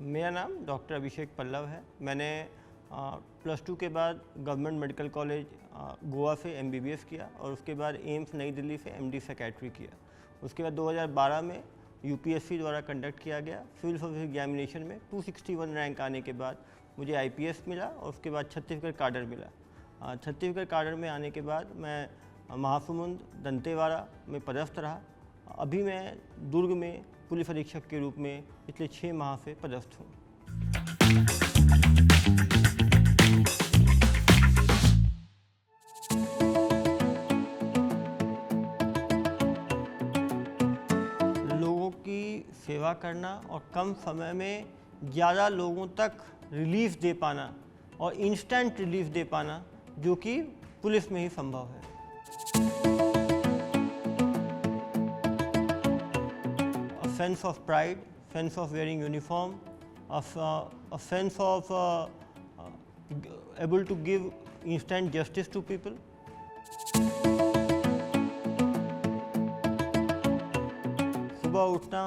मेरा नाम डॉक्टर अभिषेक पल्लव है। मैंने +2 के बाद गवर्नमेंट मेडिकल कॉलेज गोवा से MBBS किया और उसके बाद एम्स नई दिल्ली से MD सेक्रेटरी किया। उसके बाद 2012 में UPSC द्वारा कंडक्ट किया गया सिविल सर्विस एग्जामिनेशन में 261 रैंक आने के बाद मुझे IPS मिला और उसके बाद छत्तीसगढ़ काडर मिला। छत्तीसगढ़ काडर में आने के बाद मैं महासमुंद दंतेवाड़ा में पदस्थ रहा। अभी मैं दुर्ग में पुलिस अधीक्षक के रूप में पिछले 6 माह से पदस्थ हूँ। लोगों की सेवा करना और कम समय में ज़्यादा लोगों तक रिलीफ दे पाना और इंस्टेंट रिलीफ दे पाना, जो कि पुलिस में ही संभव है। Sense of pride, sense of wearing uniform, a sense of able to give instant justice to people. सुबह उठना,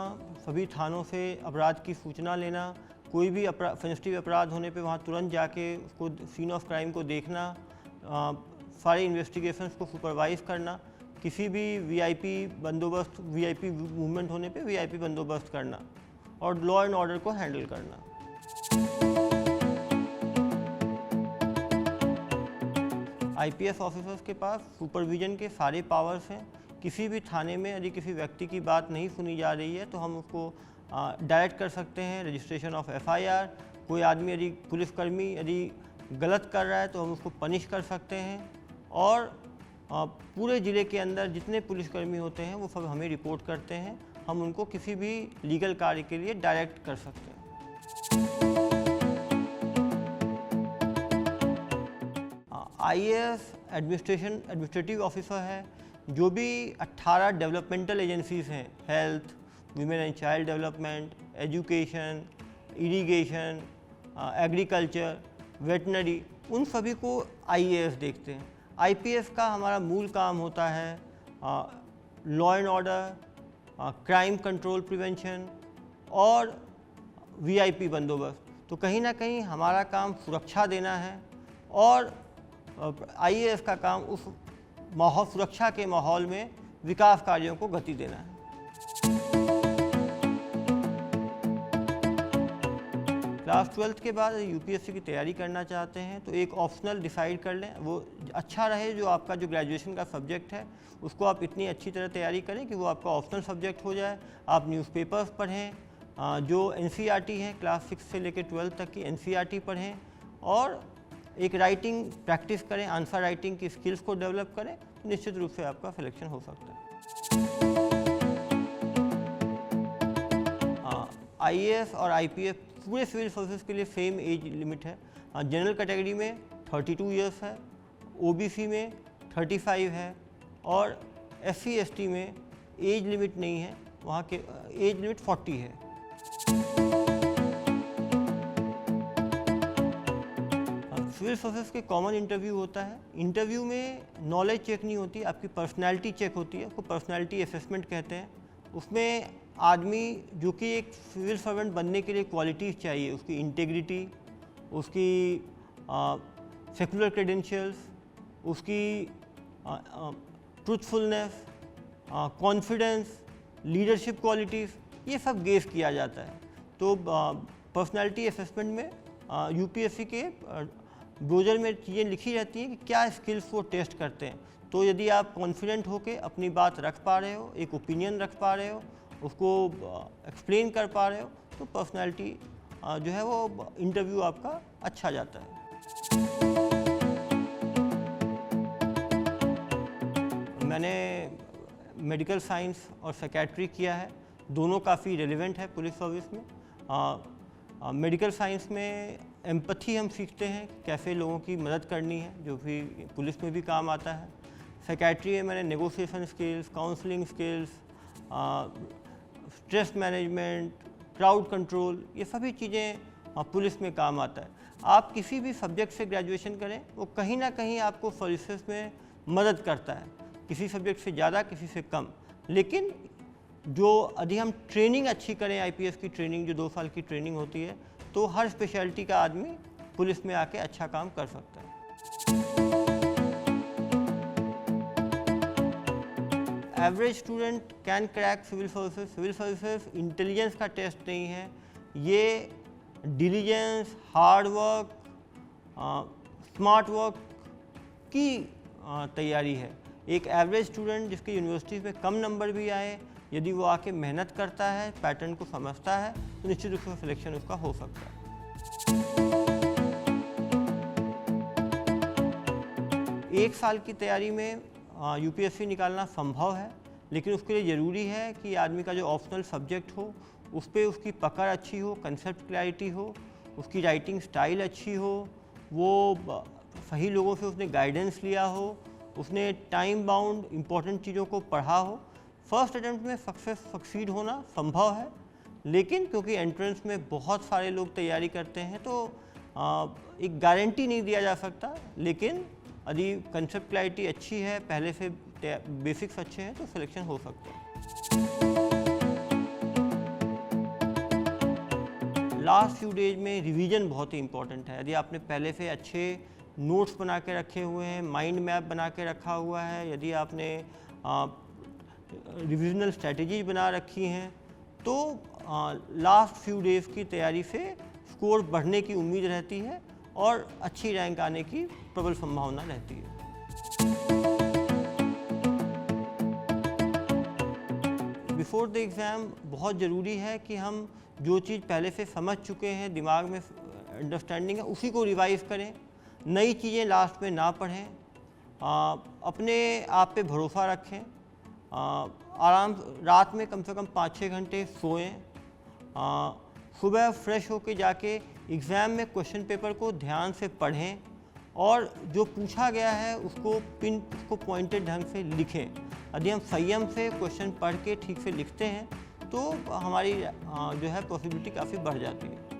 सभी थानों से अपराध की सूचना लेना, कोई भी सेंसिटिव अपराध होने पे वहाँ तुरंत जाके उसको सीन ऑफ क्राइम को देखना, सारे इन्वेस्टिगेशंस को सुपरवाइज करना, किसी भी VIP बंदोबस्त VIP मूवमेंट होने पे VIP बंदोबस्त करना और लॉ एंड ऑर्डर को हैंडल करना। IPS ऑफिसर्स के पास सुपरविजन के सारे पावर्स हैं। किसी भी थाने में यदि किसी व्यक्ति की बात नहीं सुनी जा रही है तो हम उसको डायरेक्ट कर सकते हैं रजिस्ट्रेशन ऑफ FIR। कोई आदमी यदि पुलिसकर्मी यदि गलत कर रहा है तो हम उसको पनिश कर सकते हैं और पूरे ज़िले के अंदर जितने पुलिसकर्मी होते हैं वो सब हमें रिपोर्ट करते हैं। हम उनको किसी भी लीगल कार्य के लिए डायरेक्ट कर सकते हैं। IAS एडमिनिस्ट्रेटिव ऑफिसर है। जो भी 18 डेवलपमेंटल एजेंसीज हैं, health, women and child development, education, irrigation, agriculture, veterinary, उन सभी को IAS देखते हैं। IPS का हमारा मूल काम होता है law and order, crime control prevention और VIP बंदोबस्त। तो कहीं ना कहीं हमारा काम सुरक्षा देना है और IAS का काम उस माहौल, सुरक्षा के माहौल में विकास कार्यों को गति देना है। क्लास 12th के बाद UPSC की तैयारी करना चाहते हैं तो एक ऑप्शनल डिसाइड कर लें, वो अच्छा रहे। जो आपका जो ग्रेजुएशन का सब्जेक्ट है उसको आप इतनी अच्छी तरह तैयारी करें कि वो आपका ऑप्शनल सब्जेक्ट हो जाए। आप न्यूज़पेपर्स पढ़ें, जो NCERT हैं क्लास 6 से लेकर 12th तक की NCERT पढ़ें और एक राइटिंग प्रैक्टिस करें, आंसर राइटिंग की स्किल्स को डेवलप करें, तो निश्चित रूप से आपका सिलेक्शन हो सकता है। IAS और IPS पूरे सिविल सर्विस के लिए सेम एज लिमिट है। जनरल कैटेगरी में 32 इयर्स है, OBC में 35 है और SC ST में एज लिमिट नहीं है, वहाँ के एज लिमिट 40 है। सिविल सर्विस के कॉमन इंटरव्यू होता है। इंटरव्यू में नॉलेज चेक नहीं होती, आपकी पर्सनैलिटी चेक होती है, उसको पर्सनैलिटी असेसमेंट कहते हैं। उसमें आदमी जो कि एक सिविल सर्वेंट बनने के लिए क्वालिटीज़ चाहिए, उसकी इंटेग्रिटी, उसकी सेकुलर क्रेडेंशियल्स, उसकी ट्रूथफुलनेस, कॉन्फिडेंस, लीडरशिप क्वालिटीज़, ये सब गेस किया जाता है। तो पर्सनैलिटी असेसमेंट में UPSC के ब्रोजर में चीज़ें लिखी रहती हैं कि क्या स्किल्स वो टेस्ट करते हैं। तो यदि आप कॉन्फिडेंट होकर अपनी बात रख पा रहे हो, एक ओपिनियन रख पा रहे हो, उसको एक्सप्लेन कर पा रहे हो, तो पर्सनैलिटी जो है वो इंटरव्यू आपका अच्छा जाता है। मैंने मेडिकल साइंस और सेक्रेटरी किया है, दोनों काफ़ी रेलेवेंट है पुलिस सर्विस में। मेडिकल साइंस में एम्पैथी हम सीखते हैं, कैसे लोगों की मदद करनी है, जो भी पुलिस में भी काम आता है। सेक्रेटरी में मैंने negotiation skills, counselling skills, stress management, crowd control, ये सभी चीज़ें पुलिस में काम आता है। आप किसी भी सब्जेक्ट से ग्रेजुएशन करें, वो कहीं ना कहीं आपको सर्विसेज में मदद करता है, किसी सब्जेक्ट से ज़्यादा, किसी से कम। लेकिन जो यदि हम ट्रेनिंग अच्छी करें, आईपीएस की ट्रेनिंग जो 2 साल की ट्रेनिंग होती है, तो हर स्पेशलिटी का आदमी पुलिस में आके अच्छा काम कर सकता है। Average student can crack civil services. Civil services intelligence का टेस्ट नहीं है, ये diligence, hard work, smart work की तैयारी है। एक एवरेज स्टूडेंट जिसके यूनिवर्सिटीज़ में कम नंबर भी आए, यदि वो आके मेहनत करता है, पैटर्न को समझता है, तो निश्चित रूप से सिलेक्शन उसका हो सकता है। 1 साल की तैयारी में यूपीएससी निकालना संभव है, लेकिन उसके लिए ज़रूरी है कि आदमी का जो ऑप्शनल सब्जेक्ट हो उस पर उसकी पकड़ अच्छी हो, कंसेप्ट क्लैरिटी हो, उसकी राइटिंग स्टाइल अच्छी हो, वो सही लोगों से उसने गाइडेंस लिया हो, उसने टाइम बाउंड इम्पोर्टेंट चीज़ों को पढ़ा हो। फर्स्ट अटेम्प्ट में सक्सीड होना संभव है, लेकिन क्योंकि एंट्रेंस में बहुत सारे लोग तैयारी करते हैं तो एक गारंटी नहीं दिया जा सकता, लेकिन यदि कंसेप्ट क्लैरिटी अच्छी है, पहले से बेसिक्स अच्छे हैं, तो सिलेक्शन हो सकता है। लास्ट फ्यू डेज में रिवीजन बहुत ही इम्पोर्टेंट है। यदि आपने पहले से अच्छे नोट्स बना के रखे हुए हैं, माइंड मैप बना के रखा हुआ है, यदि आपने रिविजनल स्ट्रैटेजीज बना रखी हैं, तो लास्ट फ्यू डेज की तैयारी से स्कोर बढ़ने की उम्मीद रहती है और अच्छी रैंक आने की प्रबल संभावना रहती है। बिफोर द एग्ज़ाम बहुत ज़रूरी है कि हम जो चीज़ पहले से समझ चुके हैं, दिमाग में अंडरस्टैंडिंग है, उसी को रिवाइज करें। नई चीज़ें लास्ट में ना पढ़ें, अपने आप पे भरोसा रखें, आराम रात में कम से कम 5-6 घंटे सोएं, सुबह फ्रेश होके जाके एग्ज़ाम में क्वेश्चन पेपर को ध्यान से पढ़ें और जो पूछा गया है उसको पॉइंटेड ढंग से लिखें। यदि हम संयम से क्वेश्चन पढ़ के ठीक से लिखते हैं तो हमारी जो है पॉसिबिलिटी काफ़ी बढ़ जाती है।